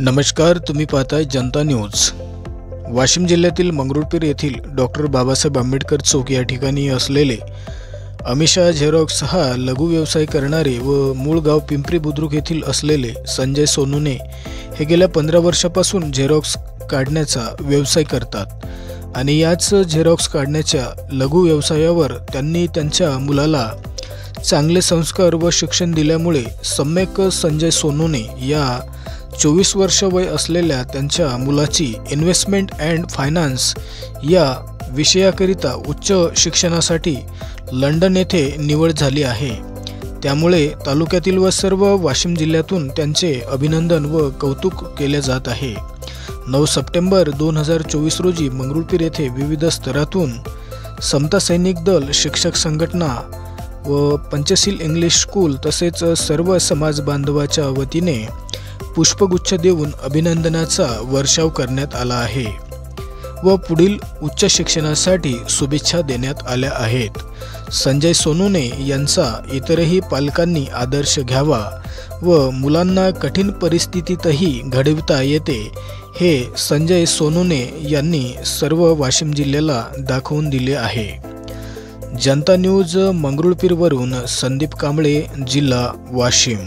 नमस्कार, तुम्ही पाहताय जनता न्यूज। वाशिम जिल्ह्यातील मंगरुळपीर येथील डॉक्टर बाबासाहेब आंबेडकर चौक या ठिकाणी असलेले अमिषा झेरॉक्स हा लघु व्यवसाय करणारे व मूळ गाव पिंपरी बुद्रुक येथील असलेले संजय सोनूने हे गेल्या 15 वर्षापासून झेरॉक्स काढण्याचा व्यवसाय करतात आणि याच झेरॉक्स काढण्याच्या लघु व्यवसायावर त्यांनी त्यांच्या मुलाला चांगले संस्कार व शिक्षण दिल्यामुळे सम्यक संजय सोनूने या 24 वर्ष वय असलेल्या त्यांच्या मुलाची इन्व्हेस्टमेंट अँड फायनान्स या विषयाकरिता उच्च शिक्षणासाठी लंडन येथे निवड झाली आहे। त्यामुळे तालुक्यातील व सर्व वाशिम जिल्ह्यातून त्यांचे अभिनंदन व कौतुक केले जात आहे। 9 सप्टेंबर 2024 रोजी मंगरुळपीर येथे विविध स्तरातून समता सैनिक दल, शिक्षक संघटना व पंचशील इंग्लिश स्कूल तसेच सर्व समाज बांधवाच्या वतीने पुष्पगुच्छ देऊन अभिनंदनाचा वर्षाव करण्यात आला आहे व पुढील उच्च शिक्षणासाठी शुभेच्छा देण्यात आल्या आहेत। संजय सोनूने यांचा इतरही पालकांनी आदर्श घ्यावा व मुलांना कठीण परिस्थितीतही घडविता येते हे संजय सोनूने यांनी सर्व वाशिम जिल्ह्याला दाखवून दिले आहे। जनता न्यूज मंगरुळपीरवरून संदीप कांबळे, जिल्हा वाशिम।